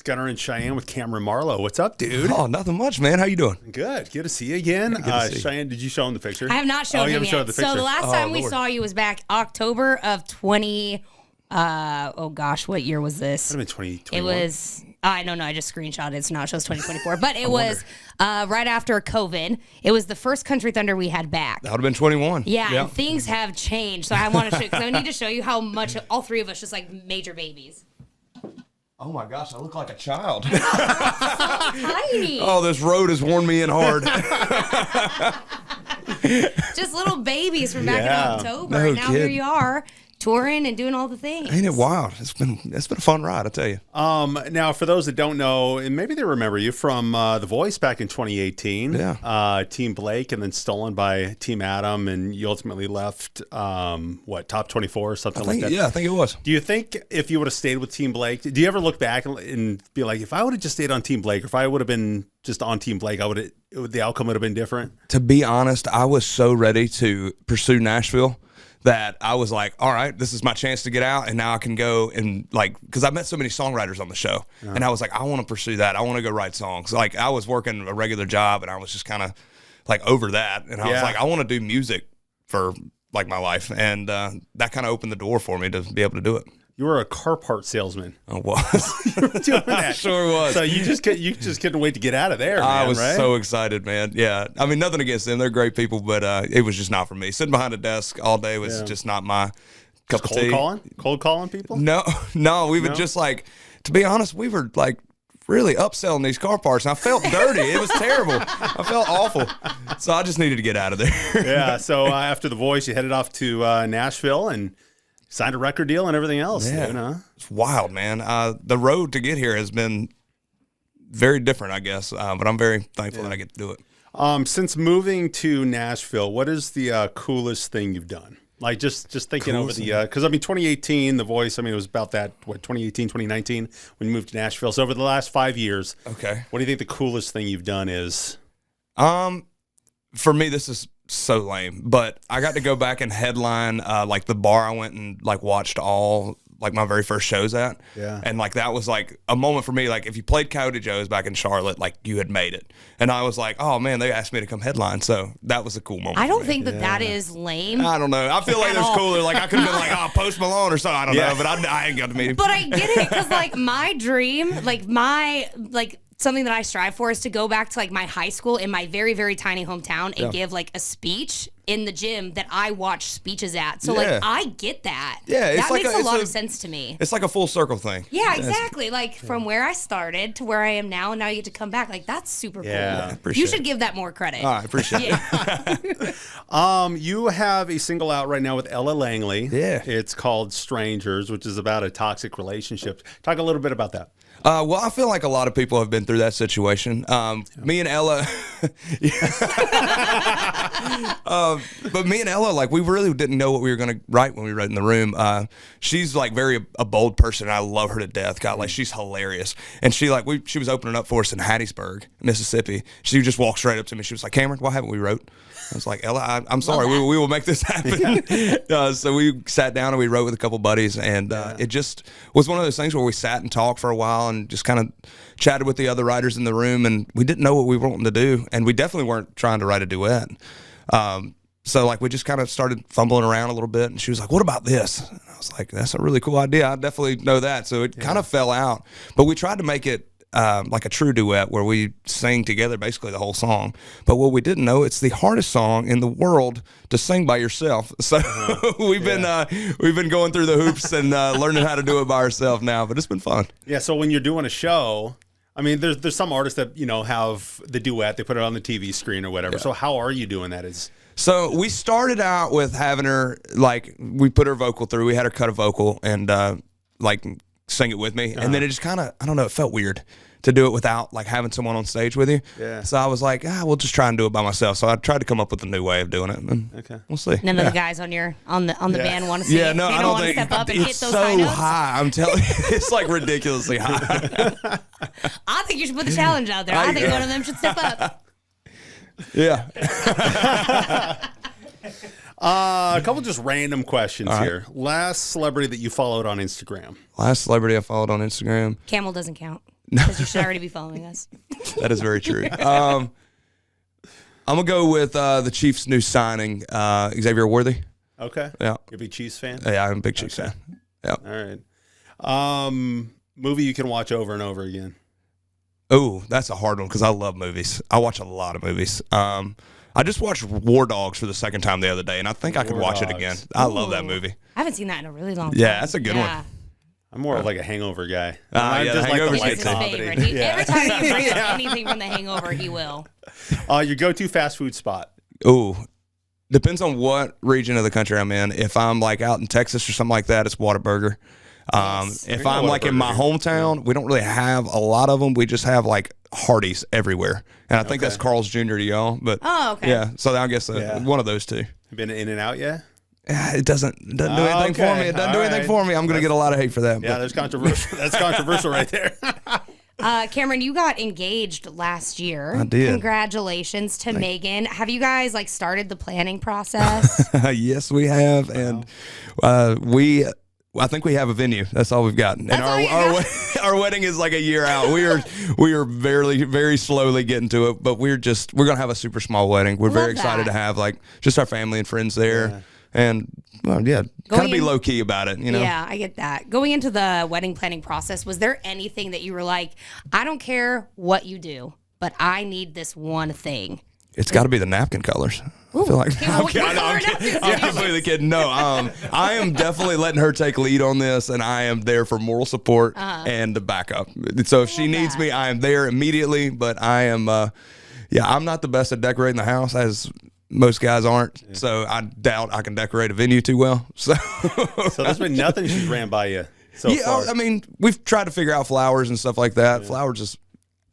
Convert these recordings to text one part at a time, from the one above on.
Gunner and Cheyenne with Kameron Marlowe. What's up, dude? Oh, nothing much, man. How you doing? Good. Good to see you again. Good to see you. Cheyenne, did you show him the picture? I have not shown him yet. So the last time we Lord. saw you was back October of 20. Oh gosh, what year was this? Would have been 2021. It was. I don't know. I just screenshotted it, so now it shows 2024. But it was right after COVID. It was the first Country Thunder we had back. That would have been 21. Yeah, and things have changed. So I want to show because I need to show you how much all three of us just like major babies. Oh my gosh, I look like a child. Tiny. Oh, this road has worn me in hard. Just little babies from back in October. No and now here kidding. you are, touring and doing all the things. Ain't it wild? It's been a fun ride, I tell you. Now, for those that don't know, and maybe they remember you from The Voice back in 2018. Yeah. Team Blake, and then stolen by Team Adam, and you ultimately left, top 24 or something like that? Yeah, I think it was. Do you think if you would have stayed with Team Blake, do you ever look back and be like, if I would have just stayed on Team Blake, or if I would have been just on Team Blake, the outcome would have been different? To be honest, I was so ready to pursue Nashville that I was like, all right, this is my chance to get out, and now I can go and, like, because I met so many songwriters on the show, and I was like, I want to pursue that. I want to go write songs. Like, I was working a regular job, and I was just kind of, like, over that, and I was like, I want to do music for, like, my life, and that kind of opened the door for me to be able to do it. You were a car part salesman. I was. You were doing that. Sure was. So you just couldn't wait to get out of there, man, I was right? so excited, man. Yeah. I mean, nothing against them. They're great people, but it was just not for me. Sitting behind a desk all day was just not my cup of tea. Cold calling people? No, we would just like, to be honest, we were like really upselling these car parts, and I felt dirty. It was terrible. I felt awful. So I just needed to get out of there. Yeah. So after The Voice, you headed off to Nashville and signed a record deal and everything else. Yeah. You know? It's wild, man. The road to get here has been very different, I guess, but I'm very thankful that I get to do it. Since moving to Nashville, what is the coolest thing you've done? Like just thinking Coolest over the, because I mean, 2018, The Voice, I mean, it was about that, 2018, 2019, when you moved to Nashville. So over the last 5 years, Okay. what do you think the coolest thing you've done is? For me, this is so lame, but I got to go back and headline like the bar I went and like watched all like my very first shows at. Yeah. And like that was like a moment for me. Like if you played Coyote Joe's back in Charlotte, like you had made it. And I was like, oh man, they asked me to come headline. So that was a cool moment. I don't for me. think that is lame. I don't know. I feel like At there's all. cooler. Like I could have been like, oh, Post Malone or something. I don't know, but I ain't got to meet him. But I get it because like my dream, something that I strive for is to go back to like my high school in my very, very tiny hometown and give like a speech in the gym that I watch speeches at. So like I get that. Yeah, it's that like makes a lot of sense to me. It's like a full circle thing. Yeah, exactly. Like from where I started to where I am now, and now you get to come back. Like that's super cool. Yeah, appreciate You should give that more credit. All right, appreciate it. You have a single out right now with Ella Langley. Yeah. It's called Strangers, which is about a toxic relationship. Talk a little bit about that. Well, I feel like a lot of people have been through that situation. Me and Ella, but me and Ella, like we really didn't know what we were going to write when we wrote in the room. She's like a bold person. And I love her to death. God, like she's hilarious. And she was opening up for us in Hattiesburg, Mississippi. She just walked straight up to me. She was like, Kameron, why haven't we wrote? I was like, Ella, I'm sorry. We will make this happen. So we sat down and we wrote with a couple buddies, and it just was one of those things where we sat and talked for a while and just kind of chatted with the other writers in the room, and we didn't know what we were wanting to do, and we definitely weren't trying to write a duet. So like we just kind of started fumbling around a little bit, and she was like, what about this? And I was like, that's a really cool idea. I definitely know that. So it kind of fell out, but we tried to make it like a true duet where we sing together basically the whole song. But what we didn't know, it's the hardest song in the world to sing by yourself. So we've been going through the hoops and learning how to do it by ourselves now, but it's been fun. Yeah, so when you're doing a show, I mean, there's some artists that, have the duet, they put it on the TV screen or whatever. Yeah. So how are you doing that? So we started out with having her, like, we put her vocal through, we had her cut a vocal and sing it with me, and then it just kind of, I don't know, it felt weird to do it without like having someone on stage with you. Yeah. So I was like, we'll just try and do it by myself. So I tried to come up with a new way of doing it, and we'll see. None of the guys on the band want to see it. No, they I don't want to think step up and it's hit those so high notes. high. I'm telling you, it's like ridiculously high. I think you should put the challenge out there. I think one of them should step up. Yeah. A couple just random questions here. Last celebrity that you followed on Instagram? Last celebrity I followed on Instagram. Camel doesn't count. Because you should already be following us. That is very true. I'm gonna go with the Chiefs' new signing, Xavier Worthy. Okay. Yeah. You're a big Chiefs fan? Yeah, I'm a big Chiefs fan. Yeah. All right. Movie you can watch over and over again. Oh, that's a hard one because I love movies. I watch a lot of movies. I just watched War Dogs for the second time the other day, and I think I could watch it again. I love that movie. I haven't seen that in a really long time. Yeah, that's a good one. I'm more of like a Hangover guy. Yeah, just The like the Hangover's light He's his comedy. favorite. Every time you bring up anything from The Hangover, he will. Your go-to fast food spot. Ooh, depends on what region of the country I'm in. If I'm like out in Texas or something like that, it's Whataburger. Yes. If I'm like in my hometown, we don't really have a lot of them. We just have like Hardee's everywhere, and I think that's Carl's Jr. to y'all. But okay. Yeah, so I guess one of those two. Been in and out yet? It doesn't do anything for me. It doesn't do anything for me. I'm gonna get a lot of hate for that. Yeah, there's controversial. That's controversial right there. Cameron, you got engaged last year. I did. Congratulations to Megan. Have you guys like started the planning process? Yes, we have, and I think we have a venue. That's all we've got. And our wedding is like a year out. We are very slowly getting to it, but we're gonna have a super small wedding. We're very excited to have like just our family and friends there, and kind of be low key about it. You know? Yeah, I get that. Going into the wedding planning process, was there anything that you were like, I don't care what you do, but I need this one thing? It's got to be the napkin colors. I feel like I'm completely kidding. No, I am definitely letting her take lead on this, and I am there for moral support and the backup. So if she needs me, I am there immediately. But I am, I'm not the best at decorating the house, as most guys aren't. Yeah. So I doubt I can decorate a venue too well. So there's been nothing she's ran by you so far. I mean, we've tried to figure out flowers and stuff like that. Yeah. Flowers just.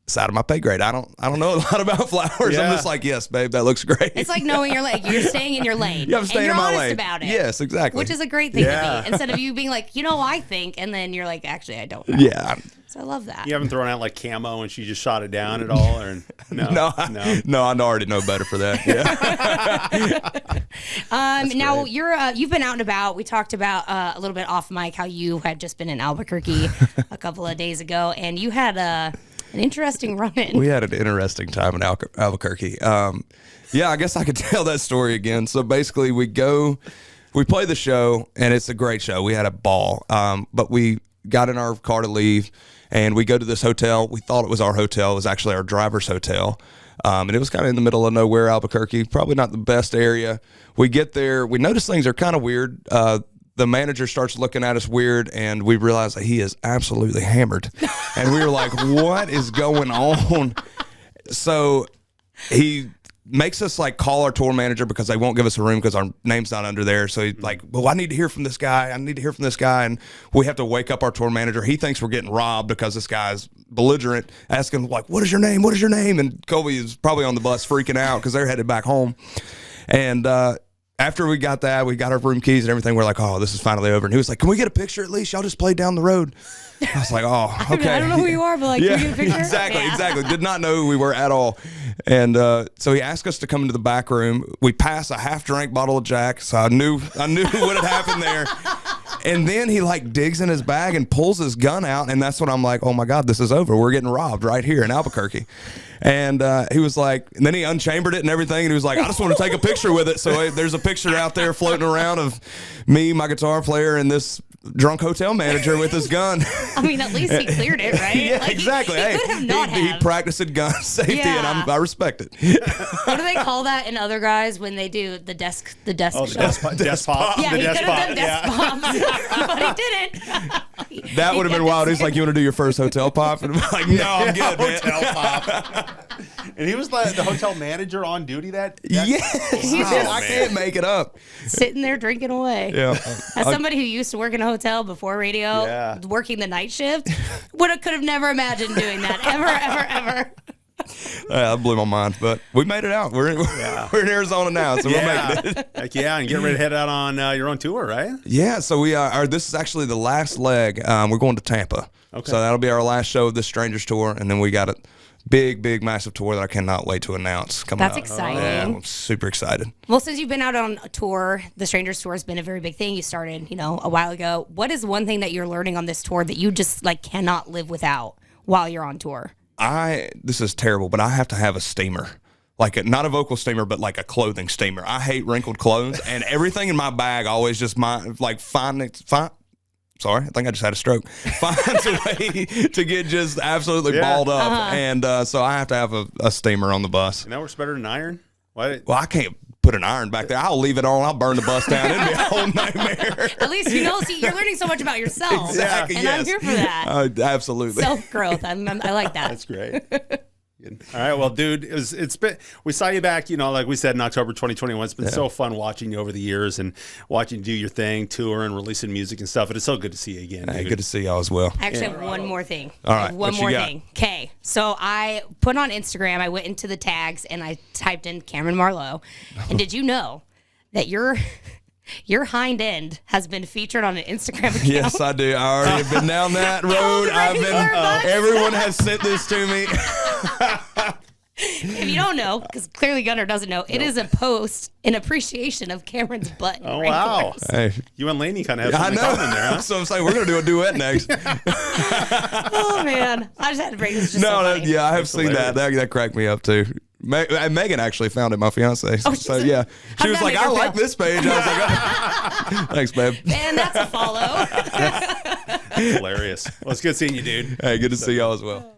It's out of my pay grade. I don't know a lot about flowers. Yeah. I'm just like, yes, babe, that looks great. It's like knowing your lane. You're staying in your lane. Yeah, I'm staying in my lane. And you're honest about it. Yes, exactly. Which is a great thing to be. Instead of you being like, I think, and then you're like, actually, I don't know. Yeah. So I love that. You haven't thrown out like camo and she just shot it down at all? Or No, I already know better for that. Yeah. Now you've been out and about. We talked about a little bit off mic how you had just been in Albuquerque a couple of days ago, and you had an interesting run-in. We had an interesting time in Albuquerque. I guess I could tell that story again. So basically, we play the show, and it's a great show. We had a ball, but we got in our car to leave, and we go to this hotel. We thought it was our hotel. It was actually our driver's hotel. And it was kind of in the middle of nowhere, Albuquerque, probably not the best area. We get there. We notice things are kind of weird. The manager starts looking at us weird, and we realize that he is absolutely hammered. And we were like, what is going on? So he makes us like call our tour manager because they won't give us a room because our name's not under there. So he's like, well, I need to hear from this guy. And we have to wake up our tour manager. He thinks we're getting robbed because this guy's belligerent, asking like, what is your name? What is your name? And Colby is probably on the bus freaking out because they're headed back home. And, after we got that, we got our room keys and everything. We're like, oh, this is finally over. And he was like, can we get a picture at least? Y'all just played down the road. I was like, oh, okay. I don't know who you are, but like, can we get a picture? Exactly. Did not know who we were at all. And so he asked us to come into the back room. We passed a half-drank bottle of Jack, so I knew what had happened there. And then he like digs in his bag and pulls his gun out, and that's when I'm like, oh my God, this is over. We're getting robbed right here in Albuquerque. And he was like, and then he unchambered it and everything, and he was like, I just want to take a picture with it. So there's a picture out there floating around of me, my guitar player, and this drunk hotel manager with his gun. I mean, at least he cleared it, right? Yeah, like, exactly. He could have not he practiced gun safety, and I respect it. What do they call that in other guys when they do the desk shot? The desk pop. Yeah, he could have done desk pops, but he didn't. That would have been wild. He's like, you want to do your first hotel pop? And I'm like, no, I'm good, man. Hotel pop. And he was the hotel manager on duty that Yes. I can't make it up. Sitting there drinking away. Yeah. As somebody who used to work in a hotel before radio, working the night shift, could have never imagined doing that. Ever. That blew my mind, but we made it out. We're in Arizona now, so we're making it. Heck yeah, and get ready to head out on your own tour, right? Yeah, so we are. This is actually the last leg. We're going to Tampa. Okay. So that'll be our last show of this Strangers tour, and then we got a big, massive tour that I cannot wait to announce coming up. That's exciting. Yeah, I'm super excited. Well, since you've been out on a tour, the Strangers tour has been a very big thing. You started, a while ago. What is one thing that you're learning on this tour that you just like cannot live without? while you're on tour? This is terrible, but I have to have a steamer. Like not a vocal steamer, but like a clothing steamer. I hate wrinkled clothes, and everything in my bag always just sorry, I think I just had a stroke. Finds a way to get just absolutely balled up, and so I have to have a steamer on the bus. And that works better than iron. Why? Well, I can't put an iron back there. I'll leave it on. I'll burn the bus down. It'd be a whole nightmare. At least see, you're learning so much about yourself. Exactly. And yes. I'm here for that. Absolutely. Self-growth. I like that. That's great. All right, well, dude, it's been, we saw you back, like we said, in October 2021. It's been so fun watching you over the years and watching you do your thing, tour and releasing music and stuff. And it's so good to see you again. Hey, dude. good to see y'all as well. I actually have one more thing. All right, one what more you got? thing. Okay, so I put on Instagram. I went into the tags and I typed in Kameron Marlowe. And did you know that your hind end has been featured on an Instagram account? Yes, I do. I already have been down that road. Everyone has sent this to me. If you don't know, because clearly Gunnar doesn't know, it is a post in appreciation of Cameron's butt. Oh, wow. Hey, You and Laney kind of have I something know. common there, huh? So I'm saying we're gonna do a duet next. Oh man, I just had to break this. Just so funny. Yeah, I have That's seen that. hilarious. That cracked me up too. Megan actually found it, my fiance. Oh, So yeah, she how'd was that like, make "I her like feel?" this page." I was like, oh. "Thanks, babe." Man, that's a follow. Hilarious. Well, it's good seeing you, dude. Hey, good to see y'all as well.